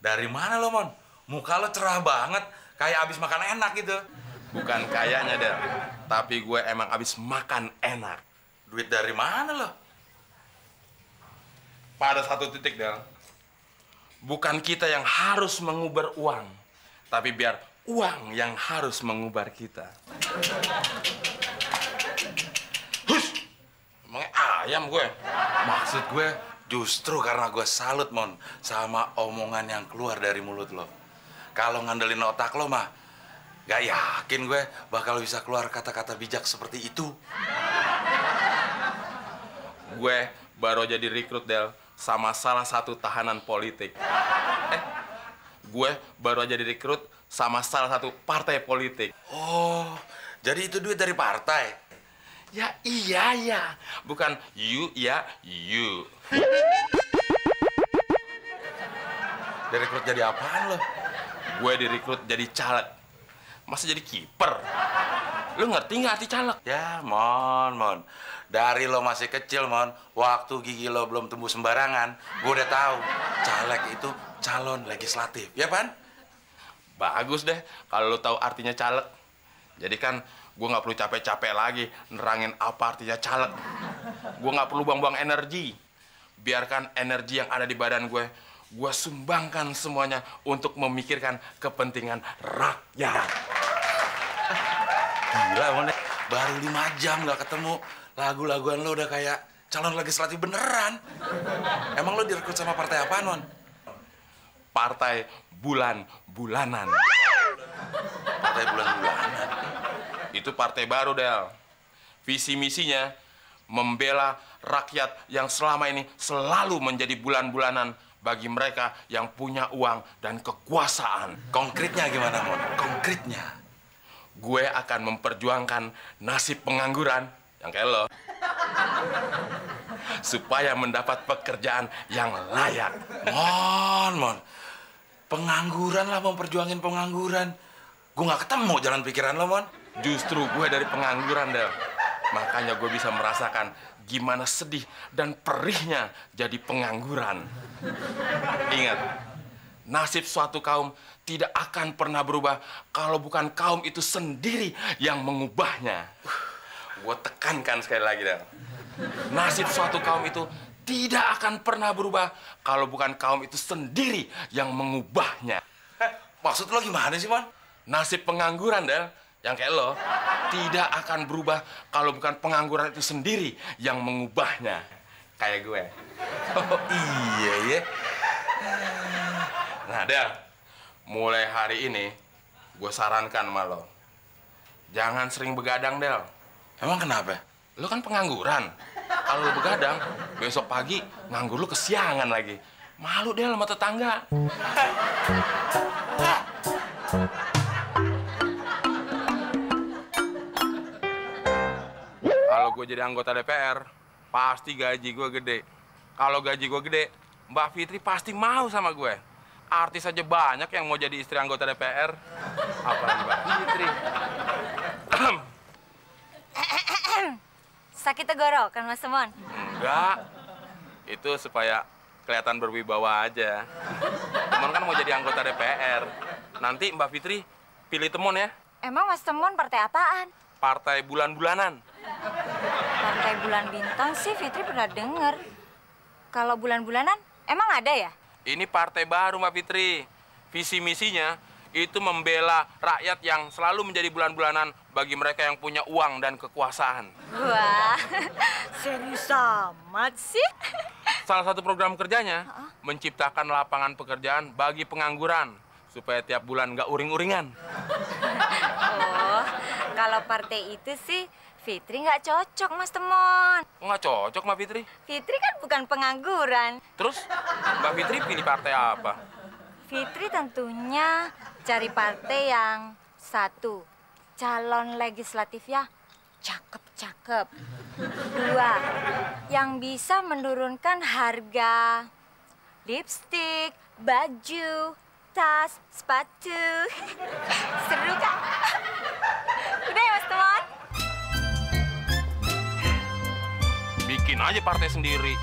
Dari mana lo, Mon? Muka lo cerah banget, kayak abis makan enak gitu. Bukan kayaknya, Del. Tapi gue emang abis makan enak. Duit dari mana lo? Pada satu titik, Del. Bukan kita yang harus mengubar uang. Tapi biar uang yang harus mengubar kita. Hush! Emangnya ayam gue? Maksud gue justru karena gue salut, Mon, sama omongan yang keluar dari mulut lo. Kalau ngandelin otak lo mah, gak yakin gue bakal bisa keluar kata-kata bijak seperti itu. Gue baru jadi rekrut, Del, sama salah satu tahanan politik. Gue baru aja direkrut sama salah satu partai politik. Oh, jadi itu duit dari partai? Ya iya ya, bukan you ya you. Direkrut jadi apaan lo? Gue direkrut jadi caleg. Masa jadi kiper? Lu ngerti nggak arti caleg? Ya, Mon. Dari lo masih kecil, Mon, waktu gigi lo belum tumbuh sembarangan, gue udah tahu caleg itu calon legislatif, ya, Pan? Bagus deh kalau lu tahu artinya caleg. Jadi kan gue nggak perlu capek-capek lagi nerangin apa artinya caleg. Gue nggak perlu buang-buang energi. Biarkan energi yang ada di badan gue sumbangkan semuanya untuk memikirkan kepentingan rakyat. Gila, Mon, baru 5 jam nggak ketemu, lagu-laguan lo udah kayak calon legislatif beneran. Emang lo direkrut sama partai apaan, Mon? Partai bulan-bulanan. Partai bulan-bulanan? Itu partai baru, Del. Visi misinya membela rakyat yang selama ini selalu menjadi bulan-bulanan bagi mereka yang punya uang dan kekuasaan. Konkretnya gimana, Mon? Konkretnya? Gue akan memperjuangkan nasib pengangguran yang kayak lo supaya mendapat pekerjaan yang layak. Mon. Pengangguran lah, memperjuangin pengangguran. Gue nggak ketemu jalan pikiran lo, Mon. Justru gue dari pengangguran, Del. Makanya gue bisa merasakan gimana sedih dan perihnya jadi pengangguran. Ingat, nasib suatu kaum tidak akan pernah berubah kalau bukan kaum itu sendiri yang mengubahnya. Gue tekankan sekali lagi, Del. Nasib suatu kaum itu tidak akan pernah berubah kalau bukan kaum itu sendiri yang mengubahnya. Maksud lo gimana sih, Mon? Nasib pengangguran, Del, yang kayak lo, tidak akan berubah kalau bukan pengangguran itu sendiri yang mengubahnya. Kayak gue. Oh, iya ya. Nah, Del, mulai hari ini, gue sarankan sama lo, jangan sering begadang, Del. Emang kenapa? Lo kan pengangguran. Kalau lo begadang, besok pagi nganggur lo kesiangan lagi. Malu, Del, sama tetangga. Kalau gue jadi anggota DPR, pasti gaji gue gede. Kalau gaji gue gede, Mbak Fitri pasti mau sama gue. Artis aja banyak yang mau jadi istri anggota DPR. Apalagi Mbak Fitri. Sakit tenggorokan, Mas Temon? Enggak. Itu supaya kelihatan berwibawa aja. Temon kan mau jadi anggota DPR. Nanti Mbak Fitri pilih Temon ya. Emang Mas Temon partai apaan? Partai bulan-bulanan. Partai bulan bintang sih Fitri pernah denger. Kalau bulan-bulanan, emang ada ya? Ini partai baru, Mbak Fitri. Visi misinya itu membela rakyat yang selalu menjadi bulan-bulanan bagi mereka yang punya uang dan kekuasaan. Wah, serius amat sih. Salah satu program kerjanya menciptakan lapangan pekerjaan bagi pengangguran supaya tiap bulan nggak uring-uringan. Oh, kalau partai itu sih Fitri nggak cocok, Mas Temon. Kok nggak cocok, Mbak Fitri? Fitri kan bukan pengangguran. Terus Mbak Fitri pilih partai apa? Fitri tentunya cari partai yang satu, calon legislatifnya cakep-cakep. Dua, yang bisa menurunkan harga lipstik, baju, tas, sepatu. Seru kan? Udah ya, Mas Temon? Bikin aja partai sendiri.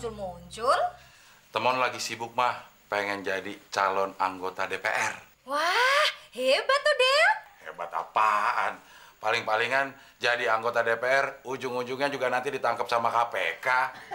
muncul-muncul? Temon lagi sibuk mah, pengen jadi calon anggota DPR. Wah, hebat tuh, Del. Hebat apaan? Paling-palingan jadi anggota DPR, ujung-ujungnya juga nanti ditangkap sama KPK.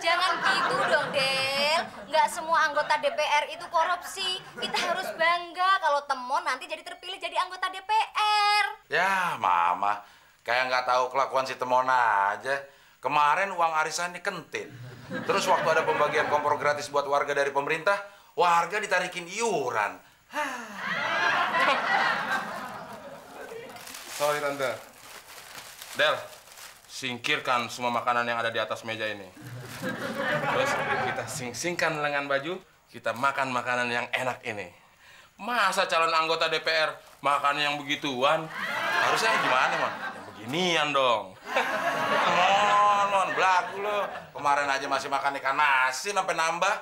Jangan gitu dong, Del. Nggak semua anggota DPR itu korupsi. Kita harus bangga kalau Temon nanti jadi terpilih jadi anggota DPR. Ya, Mama. Kayak nggak tahu kelakuan si Temon aja. Kemarin uang arisan dikentin. Terus waktu ada pembagian kompor gratis buat warga dari pemerintah, warga ditarikin iuran. Sorry, Tante. Del, singkirkan semua makanan yang ada di atas meja ini. Terus kita sing-singkan lengan baju, kita makan makanan yang enak ini. Masa calon anggota DPR makan yang begituan? Harusnya gimana, Mon? Yang beginian dong. Mon, belagu lo. Kemarin aja masih makan ikan asin sampai nambah.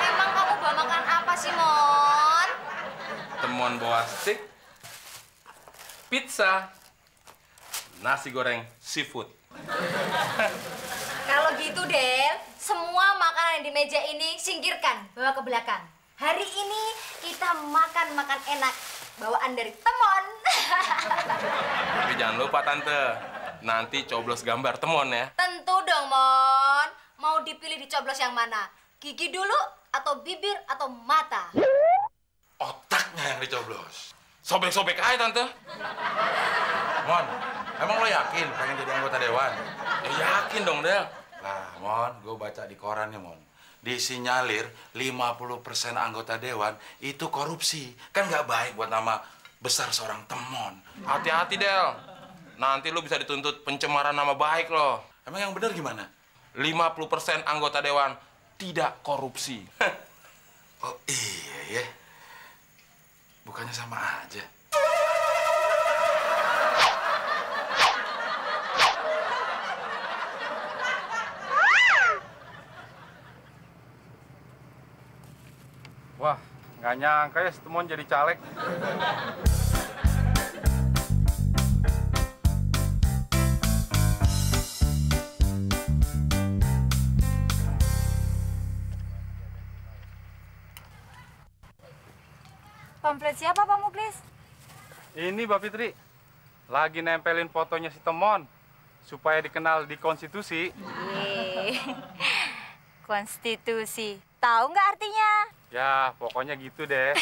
Emang kamu bawa makan apa sih, Mon? Temon bawa steak, pizza, nasi goreng seafood. Kalau gitu, Del, semua makanan yang di meja ini singkirkan, bawa ke belakang. Hari ini kita makan enak, bawaan dari Temon. Tapi jangan lupa, Tante, nanti coblos gambar Temon ya. Tentu dong, Mon. Mau dipilih dicoblos yang mana? Gigi dulu, atau bibir, atau mata? Otaknya yang dicoblos. Sobek-sobek aja, Tante. Mon, emang lo yakin pengen jadi anggota dewan? Ya yakin dong, Del. Lah, Mon, gue baca di koran nih, Mon. Disinyalir 50% anggota dewan itu korupsi. Kan nggak baik buat nama besar seorang Temon. Hati-hati, Del. Nanti lu bisa dituntut pencemaran nama baik lo. Emang yang benar gimana? 50% anggota dewan tidak korupsi. Oh iya ya. Bukannya sama aja. Wah, nggak nyangka ya si Temon jadi caleg. Pamflet siapa, Pak Muklis? Ini Mbak Fitri, lagi nempelin fotonya si Temon supaya dikenal di konstitusi. Yeay. Konstitusi. Tahu nggak artinya? Ya, pokoknya gitu deh.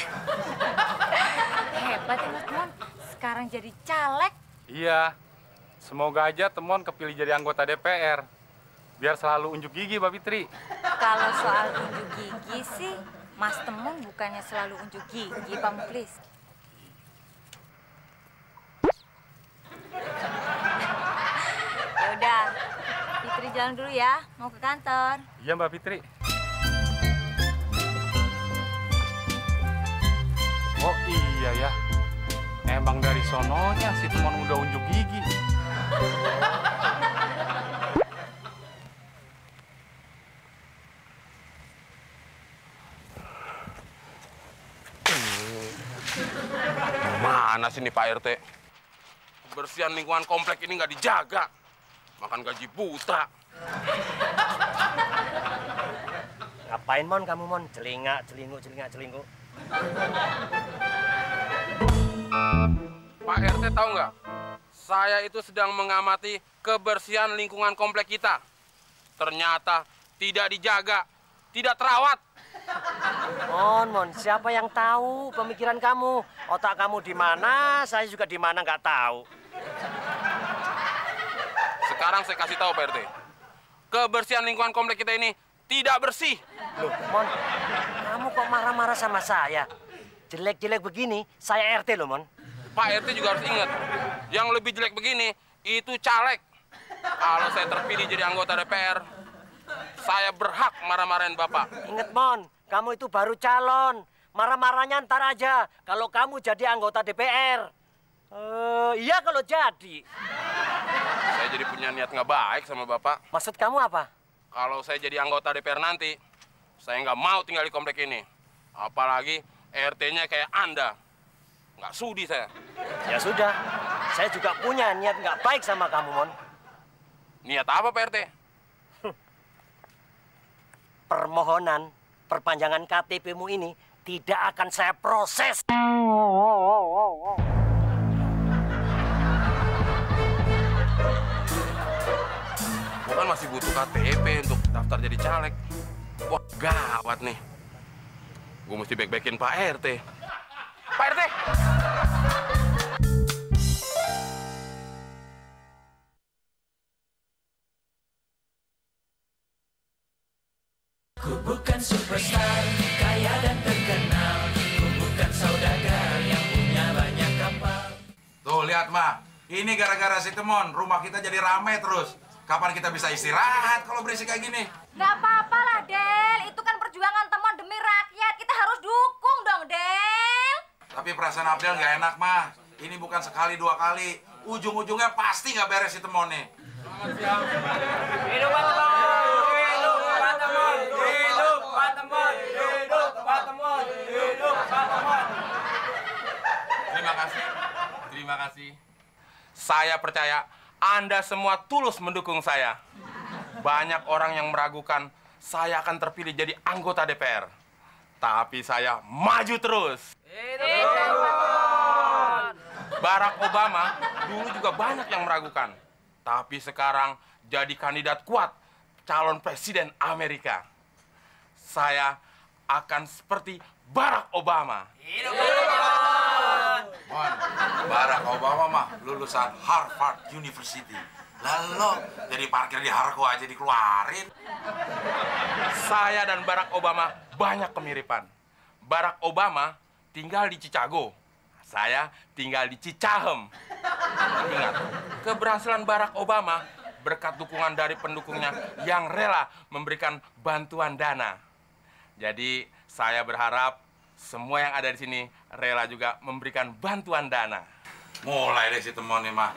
Hebat ya, Mas Temon. Sekarang jadi caleg. Iya, semoga aja Temon kepilih jadi anggota DPR. Biar selalu unjuk gigi, Mbak Fitri. Kalau soal unjuk gigi sih, Mas Temon bukannya selalu unjuk gigi, Pak Muklis. Ya udah, Fitri jalan dulu ya, mau ke kantor. Iya, Mbak Fitri. Oh iya ya, emang dari sononya si Temon udah unjuk gigi. Mana sih nih Pak RT? Kebersihan lingkungan komplek ini nggak dijaga. Makan gaji buta. Ngapain, Mon, kamu, Mon? Celingak, celinguk. Pak RT tahu nggak? Saya itu sedang mengamati kebersihan lingkungan komplek kita. Ternyata tidak dijaga, tidak terawat. Mon, siapa yang tahu pemikiran kamu? Otak kamu di mana, saya juga di mana nggak tahu. Sekarang saya kasih tahu Pak RT. Kebersihan lingkungan komplek kita ini tidak bersih. Loh, Mon, kamu kok marah-marah sama saya? Jelek-jelek begini, saya RT loh, Mon. Pak RT juga harus ingat, yang lebih jelek begini, itu caleg. Kalau saya terpilih jadi anggota DPR, saya berhak marah-marahin Bapak. Ingat, Mon, kamu itu baru calon. Marah-marahnya ntar aja kalau kamu jadi anggota DPR. Iya kalau jadi. Saya jadi punya niat nggak baik sama Bapak. Maksud kamu apa? Kalau saya jadi anggota DPR nanti, saya nggak mau tinggal di komplek ini. Apalagi RT-nya kayak Anda. Nggak sudi saya. Ya sudah, saya juga punya niat nggak baik sama kamu, Mon. Niat apa Pak RT? permohonan perpanjangan KTP-mu ini tidak akan saya proses. Gua kan masih butuh KTP untuk daftar jadi caleg. Wah, gawat nih. Gue mesti back-backin Pak RT. Pak RT! Ku bukan superstar, kaya dan terkenal. Ku bukan saudagar yang punya banyak kapal. Tuh, lihat, Ma. Ini gara-gara si Temon, rumah kita jadi ramai terus. Kapan kita bisa istirahat kalau berisik kayak gini? Nggak apa-apa lah, Del. Itu kan perjuangan Temon demi rakyat. Kita harus dukung dong, Del. Tapi perasaan Abdel nggak enak, Ma. Ini bukan sekali, dua kali. Ujung-ujungnya pasti nggak beres si Temon nih. Hidup Pak Temon! Hidup Pak Temon! Hidup Pak Temon! Hidup Pak Temon! Hidup Pak Temon! Terima kasih. Terima kasih. Saya percaya Anda semua tulus mendukung saya. Banyak orang yang meragukan saya akan terpilih jadi anggota DPR. Tapi saya maju terus. Barack Obama dulu juga banyak yang meragukan. Tapi sekarang jadi kandidat kuat calon presiden Amerika. Saya akan seperti Barack Obama. Mon, Barack Obama mah lulusan Harvard University. Lalu jadi parkir di Harko aja dikeluarin. Saya dan Barack Obama banyak kemiripan. Barack Obama tinggal di Chicago. Saya tinggal di Cicahem. Ingat, keberhasilan Barack Obama berkat dukungan dari pendukungnya yang rela memberikan bantuan dana. Jadi, saya berharap semua yang ada di sini rela juga memberikan bantuan dana. Mulai deh si Temon nih, mah.